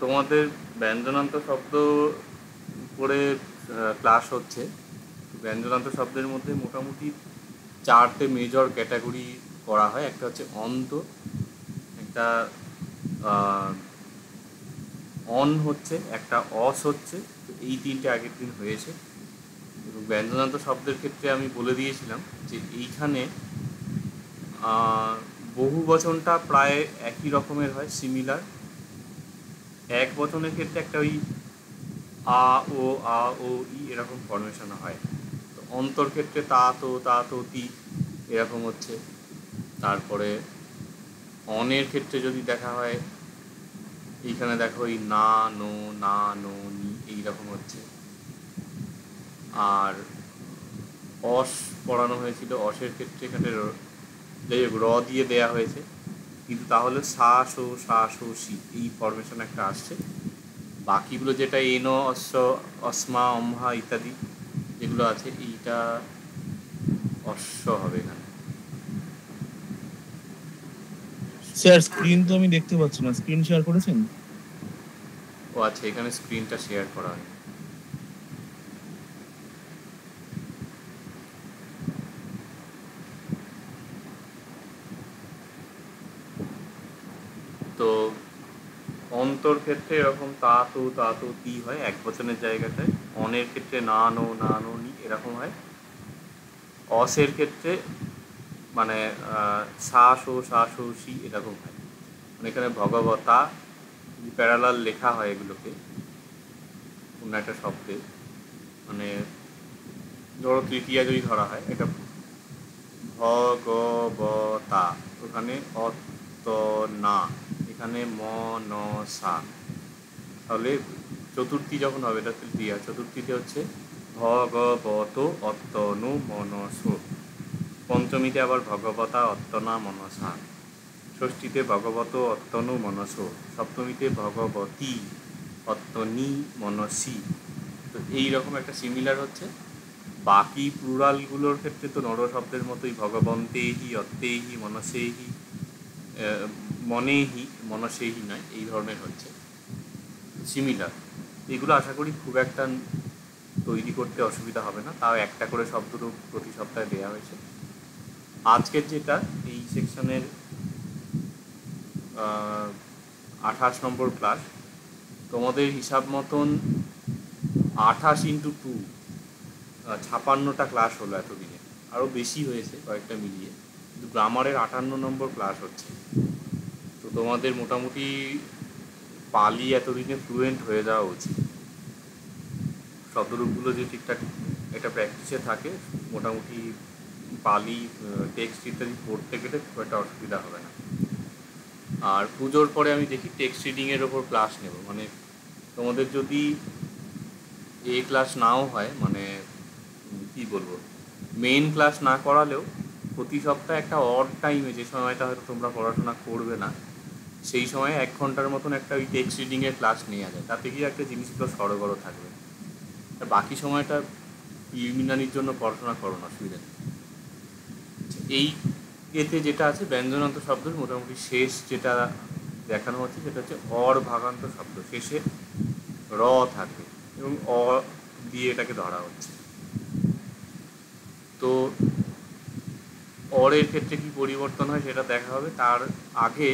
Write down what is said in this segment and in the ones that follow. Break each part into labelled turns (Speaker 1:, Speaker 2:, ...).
Speaker 1: তোমাদের ব্যঞ্জনান্ত শব্দ করে ক্লাস হচ্ছে। ব্যঞ্জনান্ত শব্দের মধ্যে মোটামুটি চারটে মেজর ক্যাটাগরি করা হয়। একটা হচ্ছে অন্ত, একটা অন হচ্ছে, একটা অস হচ্ছে। তো এই তিনটে আগের দিন হয়েছে। এবং ব্যঞ্জনান্ত শব্দের ক্ষেত্রে আমি বলে দিয়েছিলাম যে এইখানে বহু বচনটা প্রায় একই রকমের হয়, সিমিলার। এক বচনের ক্ষেত্রে একটা ওই আ ও ই এরকম ফরমেশন হয়। তো অন্তর ক্ষেত্রে তা তো তি এরকম হচ্ছে। তারপরে অনের ক্ষেত্রে যদি দেখা হয়, এইখানে দেখো এই না নো নি এইরকম হচ্ছে। আর অস পড়ানো হয়েছিল, অসের ক্ষেত্রে এখানে যাই হোক র দিয়ে দেয়া হয়েছে, কিন্তু তাহলে সা সো সি এই ফরমেশন একটা আসছে। বাকিগুলো যেটা এন অশ্ব অস্মা অম্হা ইত্যাদি যেগুলো আছে, এইটা অশ্ব হবে এখানে।
Speaker 2: স্যার স্ক্রিন তো আমি দেখতে পাচ্ছি না, স্ক্রিন শেয়ার করেছেন?
Speaker 1: ও আচ্ছা, এখানে স্ক্রিনটা শেয়ার করা হয়। তো অন্তর ক্ষেত্রে এরকম তা তো তি হয় এক বচনের জায়গাটায়। অনের ক্ষেত্রে না নো নি এরকম হয়। অসের ক্ষেত্রে মানে সা সো সি এরকম হয়। মানে এখানে ভগবতা প্যারালাল লেখা হয় এগুলোকে কোনো একটা শব্দে। মানে ধরো তৃতীয়া যদি ধরা হয়, এটা ভগবতা, ওখানে অত না, এখানে মনসা। তাহলে চতুর্থী যখন হবে, এটা তৃতীয়া, চতুর্থীতে হচ্ছে ভগবত অত্তনু মনস। পঞ্চমীতে আবার ভগবতা অত্তনা মনসা। ষষ্ঠীতে ভগবত অত্তনু মনস। সপ্তমীতে ভগবতী অত্তনি মনসী। তো এইরকম একটা সিমিলার হচ্ছে। বাকি প্লুরালগুলোর ক্ষেত্রে তো নর শব্দের মতোই ভগবন্তেহি অত্তেহি মনসেহি, মনেহি মনসেহি নয়, এই ধরনের হচ্ছে সিমিলার। এগুলো আশা করি খুব একটা তৈরি করতে অসুবিধা হবে না। তাও একটা করে শব্দরূপ প্রতি সপ্তাহে দেওয়া হয়েছে। আজকের যেটা এই সেকশনের 28 নম্বর ক্লাস, তোমাদের হিসাব মতন 28 × 2 56টা ক্লাস হলো এতদিনে। আরও বেশি হয়েছে কয়েকটা মিলিয়ে, কিন্তু গ্রামারের 58 নম্বর ক্লাস হচ্ছে। তো তোমাদের মোটামুটি পালি এতদিনে ফ্লুয়েন্ট হয়ে যাওয়া উচিত। শব্দরূপগুলো যে ঠিকঠাক এটা প্র্যাকটিসে থাকে, মোটামুটি পালি টেক্সট ইত্যাদি পড়তে গেলে খুব একটা অসুবিধা হবে না। আর পুজোর পরে আমি দেখি টেক্সট রিডিংয়ের ওপর ক্লাস নেব। মানে তোমাদের যদি এ ক্লাস নাও হয়, মানে কি বলবো, মেইন ক্লাস না করালেও প্রতি সপ্তাহে একটা অড টাইমে, যে সময়টা হয়তো তোমরা পড়াশোনা করবে না, সেই সময় 1 ঘন্টার মতন একটা ওই টেক্সট রিডিংয়ের ক্লাস নেওয়া যায়। তাতে কি একটা জিনিসগুলো সড়গড় থাকবে। আর বাকি সময়টা প্রিলিমিনারির জন্য পড়াশোনা করো না, অসুবিধা নেই। এই এতে যেটা আছে ব্যঞ্জনান্ত শব্দের মোটামুটি শেষ যেটা দেখানো হচ্ছে, সেটা হচ্ছে অর ভাগান্ত শব্দ, শেষে র থাকবে এবং অ দিয়ে এটাকে ধরা হচ্ছে। তো অরের ক্ষেত্রে কি পরিবর্তন হয় সেটা দেখা হবে। তার আগে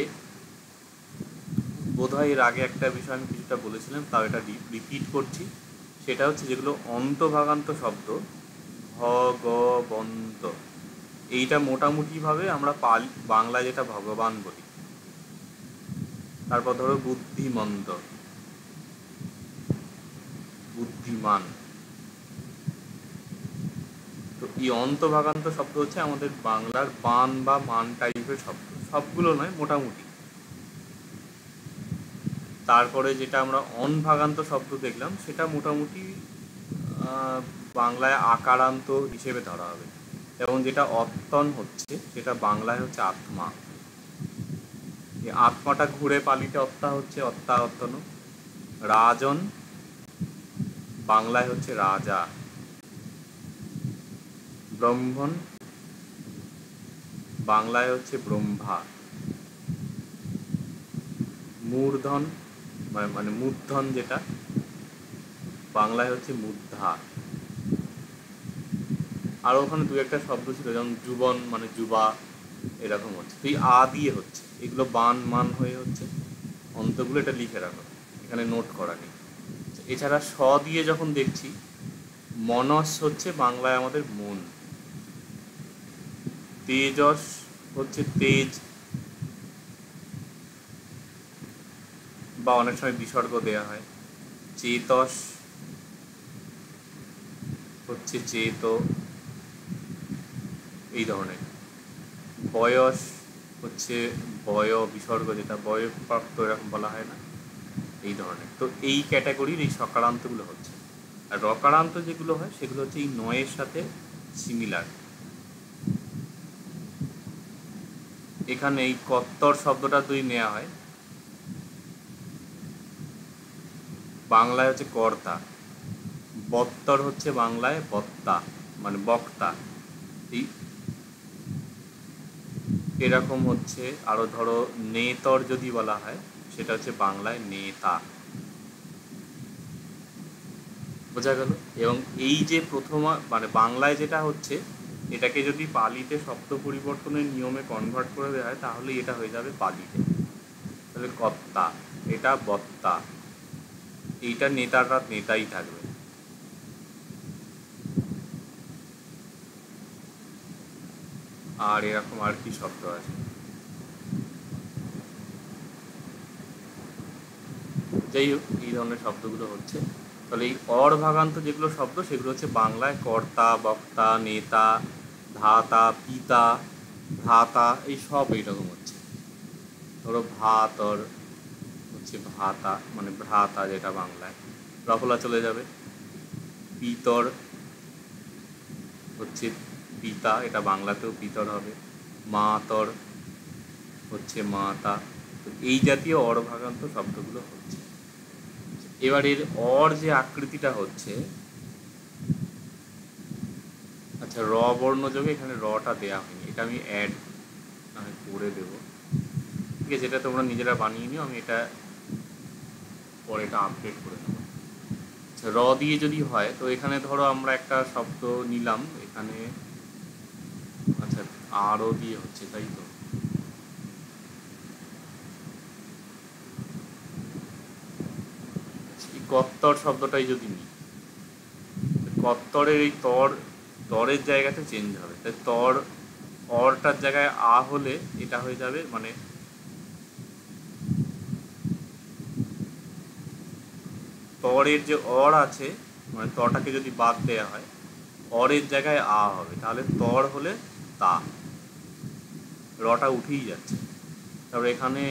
Speaker 1: বোধহয় এর আগে একটা বিষয় আমি কিছুটা বলেছিলাম, তাও এটা রিপিট করছি। সেটা হচ্ছে যেগুলো অন্তভাগান্ত শব্দ, ভগবন্ত, এইটা মোটামুটিভাবে আমরা বাংলা যেটা ভগবান বলি। তারপর ধরো বুদ্ধিমন্ত, বুদ্ধিমান। তো এই অন্তভাগান্ত শব্দ হচ্ছে আমাদের বাংলার বান বা মান টাইপের শব্দ, সবগুলো নয় মোটামুটি। তারপরে যেটা আমরা অনভাগান্ত শব্দ দেখলাম, সেটা মোটামুটি বাংলায় আকারান্ত হিসেবে ধরা হবে। যেমন যেটা অত্তন হচ্ছে, সেটা বাংলায় হচ্ছে আত্মা। এই আত্মাটা ঘুরে পালিতে অত্তা হচ্ছে অত্তা অত্তন। রাজন বাংলায় হচ্ছে রাজা। ব্রহ্মণ বাংলায় হচ্ছে ব্রহ্মা। মূর্ধন মানে মূর্ধন যেটা, বাংলায় হচ্ছে মূর্ধা। আর ওখানে দু একটা শব্দ ছিল, যেমন যুবন মানে যুবা, এরকম হচ্ছে। তো এই আ দিয়ে হচ্ছে, এগুলো বান মান হয়ে হচ্ছে অন্তগুলো, এটা লিখে রাখো, এখানে নোট করা নেই। এছাড়া স দিয়ে যখন দেখছি, মনস হচ্ছে বাংলায় আমাদের মন, তেজস হচ্ছে তেজ, বা অনেক সময় বিসর্গ দেয়া হয়। চেতস হচ্ছে চেত, এই ধরনের। বয়স হচ্ছে বয় বিসর্গ, যেটা বয়প্রাপ্ত এরকম বলা হয় না, এই ধরনের। তো এই ক্যাটাগরির এই সকারান্তগুলো হচ্ছে। আর রকারান্ত যেগুলো হয় সেগুলো হচ্ছে এই নয়ের সাথে সিমিলার। এখানে এই কত্তর শব্দটা যদি নেওয়া হয়, বাংলায় হচ্ছে কর্তা, বত্তর হচ্ছে বাংলায় বক্তা মানে বক্তা। এই এরকম হচ্ছে। আরও ধরো নেতর যদি বলা হয়, সেটা হচ্ছে বাংলায় নেতা। বোঝা গেল? এবং এই যে প্রথম মানে বাংলায় যেটা হচ্ছে, এটাকে যদি পালিতে শব্দ পরিবর্তনের নিয়মে কনভার্ট করে দেওয়া হয়, তাহলে এটা হয়ে যাবে পালিতে। তাহলে কর্তা, এটা বক্তা, এইটা নেতাটা নেতাই থাকবে। আর এরকম আর কি শব্দ আছে, যাই হোক এই ধরনের শব্দগুলো হচ্ছে। তাহলে এই অর ভাগান্ত যেগুলো শব্দ, সেগুলো হচ্ছে বাংলায় কর্তা, বক্তা, নেতা, ধাতা, পিতা, ভ্রাতা, এই সব এইরকম হচ্ছে। ধরো ভাতর হচ্ছে ভাতা মানে ভ্রাতা, যেটা বাংলায় রফলা চলে যাবে। পিতর হচ্ছে পিতা, এটা বাংলাতেও পিতর হবে। মাতর হচ্ছে মাতা। তো এই জাতীয় অর ভাগান্ত শব্দগুলো হচ্ছে। এবার এর অর যে আকৃতিটা হচ্ছে, আচ্ছা র বর্ণ যোগে এখানে রটা দেয়া হয়নি, এটা আমি অ্যাড করে দেবো, ঠিক আছে? এটা তোমরা নিজেরা বানিয়ে নিও, আমি এটা পরে এটা আপডেট করে নেবো। আচ্ছা র দিয়ে যদি হয়, তো এখানে ধরো আমরা একটা শব্দ নিলাম এখানে, আচ্ছা আরও দিয়ে হচ্ছে, তাই তো? এই কত্তর শব্দটাই যদি নিই, কত্তরের এই তরের জায়গাতে চেঞ্জ হবে, তাই তর অরটার জায়গায় আ হলে এটা হয়ে যাবে, মানে তরের যে অর আছে, মানে তটাকে যদি বাদ দেওয়া হয়, অরের জায়গায় আ হবে, তাহলে তর হলে তা, রটা উঠেই যাচ্ছে। তারপরে এখানে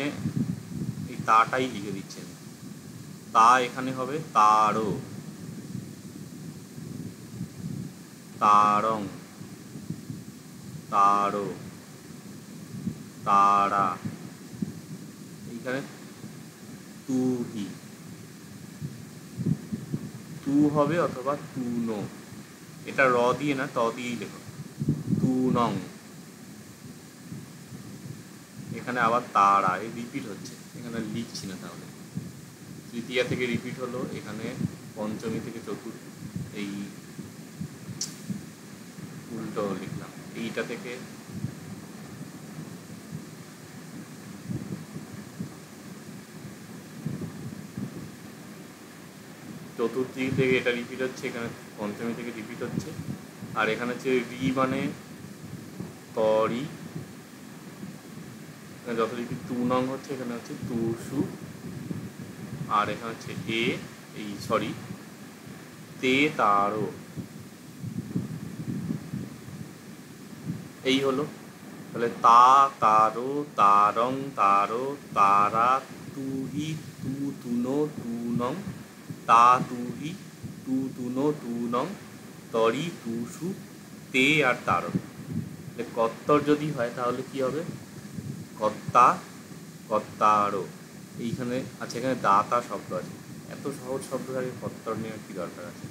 Speaker 1: এই তাটাই লিখে দিচ্ছেন, তা এখানে হবে তারও, তারং, তারো, তারা, এইখানে তুহি, তু হবে অথবা তু নো, এটা র দিয়ে না ত দিয়েই লেখো, তু নং। এখানে আবার তারা, এই রিপিট হচ্ছে, এখানে লিখছি না, তাহলে তৃতীয়া থেকে রিপিট হলো, এখানে পঞ্চমী থেকে চতুর্থ, এই উল্টো লিখলাম, এইটা থেকে চতুর্থী থেকে এটা রিপিট হচ্ছে, এখানে পঞ্চমী থেকে রিপিট হচ্ছে। আর এখানে হচ্ছে রি মানে তরি, যত রিপিট তু নং হচ্ছে, এখানে হচ্ছে তু সু। আর এখানে হচ্ছে এ, এই সরি তে তারো, এই হলো। তাহলে তা, তারো, তারং, তারো, তারা, তুহি, তু তুনো, তু নং, তা তুহি, তু তুনো, তু নং, তরি, তুসু, তে আর তারো। কত্তর যদি হয় তাহলে কি হবে? কর্তা, কর্তারও। এইখানে আচ্ছা, এখানে দাতা শব্দ আছে, এত সহজ শব্দ থাকে, কত্তর নেওয়ার কি দরকার আছে?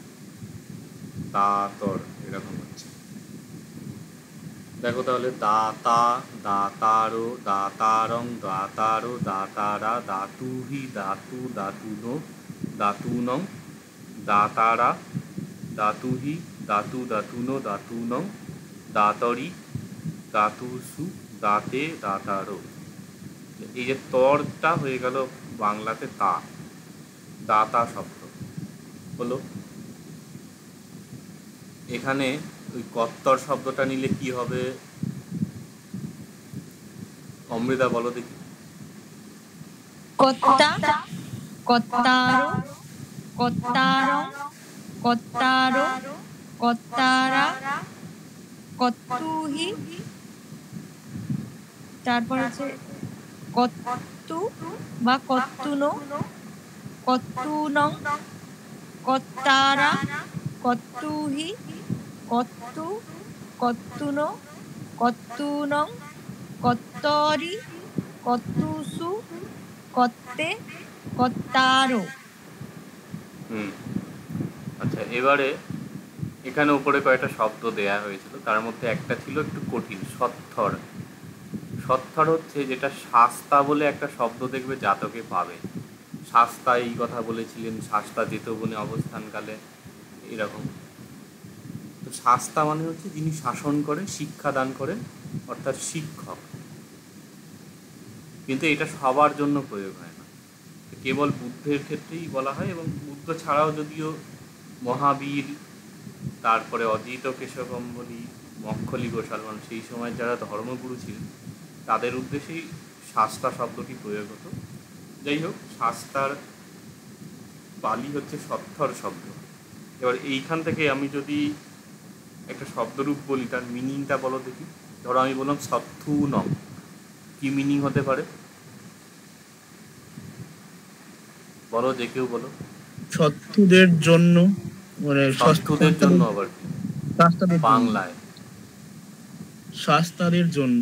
Speaker 1: তাতর এরকম হচ্ছে। দেখো তাহলে দাতা, দাতারো, দাতারং, দাতারো, দাতারা, দাতুহি, দাতু, দাতুনো, দাতুনং, দাতারা, দাতুহি, দাতু, দাতুনো, দাতুনং, দাতরি, দাতুসু, দাতে, দাতারো। এই যে তরটা হয়ে গেল বাংলাতে তা, দাতা শব্দ হলো। এখানে ওই কত্তর শব্দটা নিলে কি হবে অমৃতা বলো দেখি।
Speaker 3: কত্তা, কত্তারো, কত্তারং, কত্তারো, কত্তারা, কত্তুহি, তারপর হচ্ছে কত্তু বা কত্তুনো, কত্তুনং, কত্তারা, কত্তুহি, কত্তু, কত্তুনো, কত্তুনং, কত্তরি, কত্তুসু, কত্তে, কত্তারো।
Speaker 1: আচ্ছা, এবারে এখানে উপরে কয়েকটা শব্দ দেয়া হয়েছিল, তার মধ্যে একটা ছিল একটু কঠিন, সত্থর। সত্থর হচ্ছে যেটা শাস্তা বলে একটা শব্দ দেখবে জাতকে পাবে। শাস্তা এই কথা বলেছিলেন, শাস্তা যেত বনে অবস্থানকালে, এরকম। তো শাস্তা মানে হচ্ছে যিনি শাসন করেন, শিক্ষা দান করেন, অর্থাৎ শিক্ষক। কিন্তু এটা সবার জন্য প্রয়োগ হয় না, কেবল বুদ্ধের ক্ষেত্রেই বলা হয়। এবং বুদ্ধ ছাড়াও যদিও মহাবীর, তারপরে অজিত কেশবম্বলী, মক্ষলী গোসাল, মানে সেই সময় যারা ধর্মগুরু ছিলেন তাদের উদ্দেশ্যেই শাস্তা শব্দটি প্রয়োগ হতো। যাই হোক, শাস্তার পালি হচ্ছে সত্থর শব্দ। এবার এইখান থেকে আমি যদি একটা শব্দরূপ বলি, তার মিনিংটা বলো দেখি। ধরো আমি বললাম সত্থু নং, কি মিনিং হতে পারে বলো, যে কেউ বলো।
Speaker 2: সত্তুদের জন্য, মানে
Speaker 1: সত্থুদের জন্য আবার কি বাংলায়?
Speaker 2: শাস্তাদের জন্য।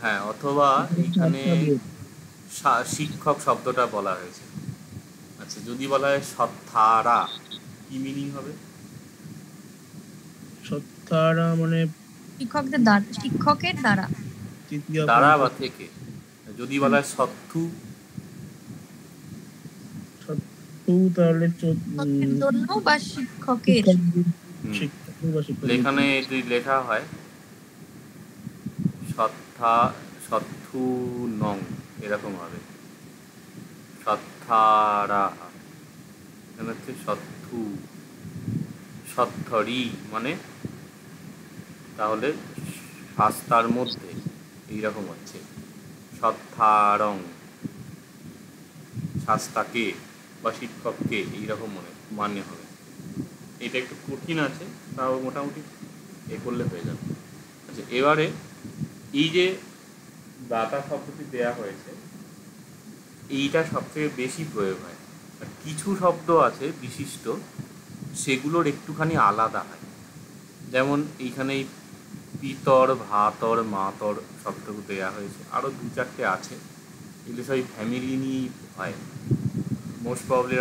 Speaker 1: হ্যাঁ, অথবা এখানে শিক্ষক শব্দটা বলা হয়েছে। আচ্ছা, যদি বলা হয় সত্থারা, কি মিনিং হবে?
Speaker 2: সত্তারা মানে
Speaker 3: শিক্ষকদের দ্বারা, শিক্ষকের দ্বারা,
Speaker 1: দ্বারা বা থেকে। যদি বলা হয় সত্থু,
Speaker 2: সত্তু তাহলে
Speaker 3: শিক্ষকের জন্য বা শিক্ষকের।
Speaker 1: এখানে যদি লেখা হয় সত্থা, সত্থু নং, এরকম হবে। সত্থারা, এখানে হচ্ছে সত্থু, সত্থরি, মানে তাহলে শাস্তার মধ্যে এইরকম হচ্ছে। সত্থারং, শাস্তাকে বা শিক্ষককে, এইরকম মানে হবে। এটা একটু কঠিন আছে, তাও মোটামুটি এ করলে হয়ে যাবে। আচ্ছা, এবারে এই যে দাতা শব্দটি দেয়া হয়েছে, এইটা সবথেকে বেশি প্রয়োগ হয়। আর কিছু শব্দ আছে বিশিষ্ট, সেগুলোর একটুখানি আলাদা হয়। যেমন এইখানে পিতর, ভাতর, মাতর শব্দগুলো দেওয়া হয়েছে, আরও দু চারটে আছে, এগুলো সবই ফ্যামিলি নিয়েই হয়। মোস্ট প্রবলি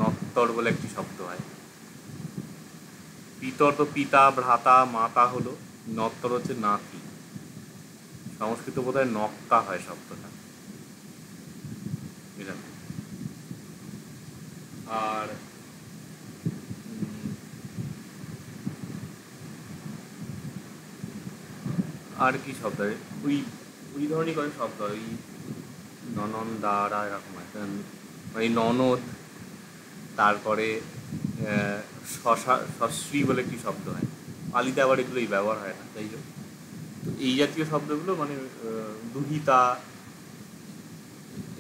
Speaker 1: নত্তর বলে একটি শব্দ হয়। পিতর তো পিতা, ভ্রাতা, মাতা হলো, নত্তর হচ্ছে নাতি। সংস্কৃত বোধহয় নক্তা হয় শব্দটা, এরকম। আর আর কি শব্দ, ওই ওই ধরনের করে শব্দ, ওই ননন্দারা এরকম হয়, মানে ননদ। তারপরে সশ্রী বলে একটি শব্দ হয়, পালিতে আবার এগুলোই ব্যবহার হয় না। যাই হোক, তো এই জাতীয় শব্দগুলো মানে দুহিতা,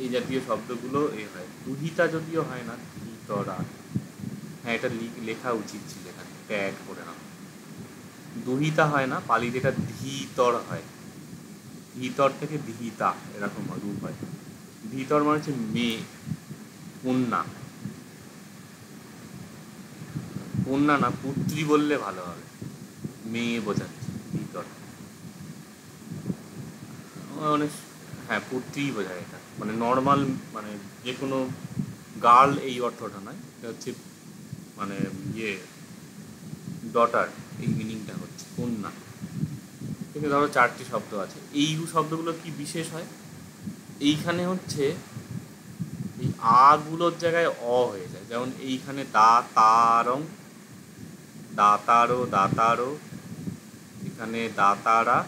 Speaker 1: এই জাতীয় শব্দগুলো এ হয়। দুহিতা যদিও হয় না, ধীতরা। হ্যাঁ, এটা লেখা উচিত ছিল এখানে, এটা অ্যাড করে নাও। দুহিতা হয় না, পালিতে এটা ধীতর হয়। ধীতর থেকে ধীতা এরকম রূপ হয়। ধীতর মানে হচ্ছে মেয়ে, কন্যা। কন্যা না, পুত্রী বললে ভালো হবে, মেয়ে বোঝাচ্ছে ধীতর। মানে হ্যাঁ, পুত্রীই বোঝায় এটা, মানে নর্মাল, মানে যে কোনো গার্ল এই অর্থটা নয়, এটা হচ্ছে মানে ডটার, এই মিনিংটা হচ্ছে কন্যা। ঠিক থেকে ধরো 4টি শব্দ আছে, এই শব্দগুলো কি বিশেষ হয়, এইখানে হচ্ছে এই আ গুলোর জায়গায় অ হয়ে যায়। যেমন এইখানে দাতারং, দাতারো, দাতারো, এখানে দাতারা,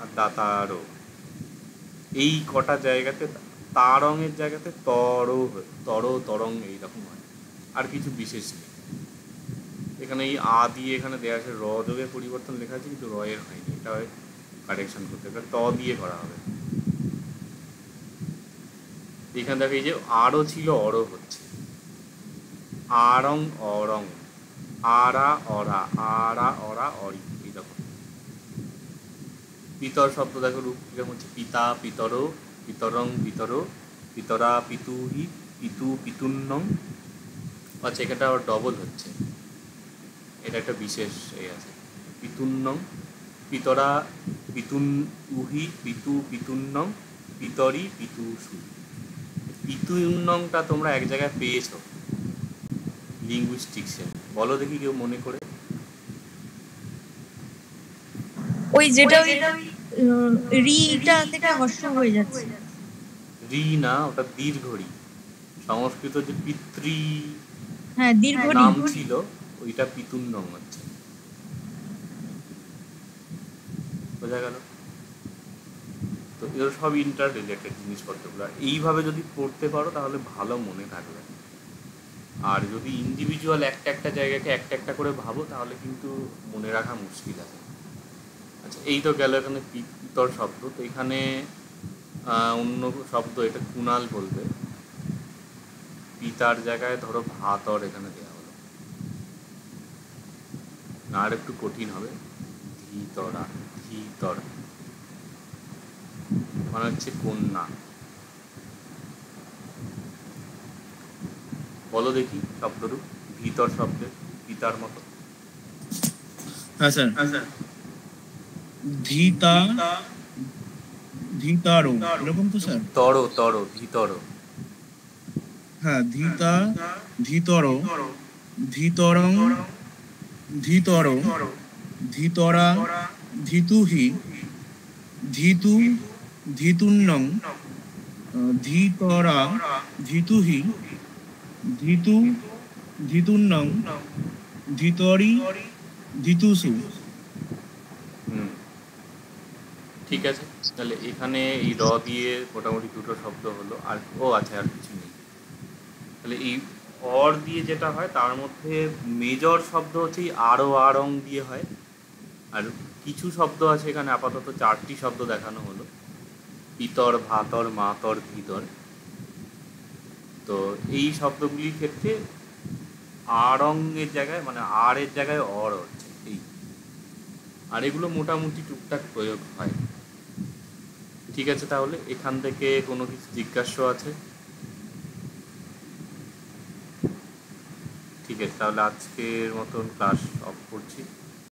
Speaker 1: আর দাতারো, এই কটা জায়গাতে তারঙের জায়গাতে তরং এইরকম হয়, আর কিছু বিশেষ নেই। এখানে এই আ দিয়ে এখানে দেওয়া আছে, র যোগের পরিবর্তন লেখা আছে কিন্তু র এর হয়নি, এটা হয় কারেকশন করতে হবে, ত দিয়ে করা হবে। এখানে দেখো এই যে আরও ছিল অরও হচ্ছে, আরং অরং, আরা অরা, আরা অরা অরি, এই দেখো। পিতর শব্দ দেখো রূপ কিরকম হচ্ছে, পিতা পিতর, পিতরং পিতর, পিতরা পিতুহি, পিতু পিতুন্নং। আচ্ছা এখানটা আবার ডবল হচ্ছে, এটা একটা বিশেষ এই আছে, পিতুন্নং, পিতরা পিতুন উহি, পিতু পিতুন্নং, পিতরি পিতুষু। পিতুন্নংটা তোমরা এক জায়গায় পেয়েছো লিঙ্গুইস্টিক্সে, বলো দেখি কেউ মনে করে।
Speaker 3: ওই যেটা ওই রিটা থেকে হর্ষ হয়ে যাচ্ছে।
Speaker 1: রি না, ওটা দীর্ঘ রি। সংস্কৃত যে পিতৃ
Speaker 3: হ্যাঁ দীর্ঘ
Speaker 1: নাম ছিল ওইটা পিতুন্নং হচ্ছে, বোঝা গেল? তো এগুলো সব ইন্টার রিলেটেড জিনিসপত্রগুলো, এইভাবে যদি পড়তে পারো তাহলে ভালো মনে থাকবে। আর যদি ইন্ডিভিজুয়াল একটা একটা জায়গাকে একটা একটা করে ভাবো তাহলে কিন্তু মনে রাখা মুশকিল আছে। আচ্ছা এই তো গেল এখানে পিতর শব্দ। তো এখানে অন্য শব্দ, এটা কুণাল বলবে। পিতার জায়গায় ধরো ভাতর এখানে দেওয়া হলো, না আর একটু কঠিন হবে, ধীতরা, ধীতর মানে হচ্ছে কন্যা। বলো দেখি শব্দরূপ ভিতর শব্দের পিতার মতো।
Speaker 2: হ্যাঁ স্যার, ধীতা, ধীতারো এরকম তো স্যার।
Speaker 1: তর তর ভিতর,
Speaker 2: হ্যাঁ ধীতা, ধীতরো, ধীতরং, ধীতরো, ধীতরা, ধীতুহি, ধীতু, ধীতুন্নং, ধীতরা, ধীতুহি, ধীতু, ধীতুন্নং, ধীতরি, ধীতুষু।
Speaker 1: ঠিক আছে। তাহলে এখানে এই র দিয়ে মোটামুটি দুটো শব্দ হলো, আর আচ্ছা আর কিছু নেই। তাহলে এই অর দিয়ে যেটা হয় তার মধ্যে মেজর শব্দ হচ্ছে এই আরো আরং দিয়ে হয়, আর কিছু শব্দ আছে এখানে আপাতত 4টি শব্দ দেখানো হলো, পিতর, ভাতর, মাতর, ধীতর। তো এই শব্দগুলির ক্ষেত্রে আরং এর জায়গায় মানে আর এর জায়গায় অর হচ্ছে এই, আর এগুলো মোটামুটি টুকটাক প্রয়োগ হয়। ঠিক আছে, তাহলে এখান থেকে কোনো কিছু জিজ্ঞাস্য আছে? ঠিক আছে, তাহলে আজকের মতন ক্লাস অফ করছি।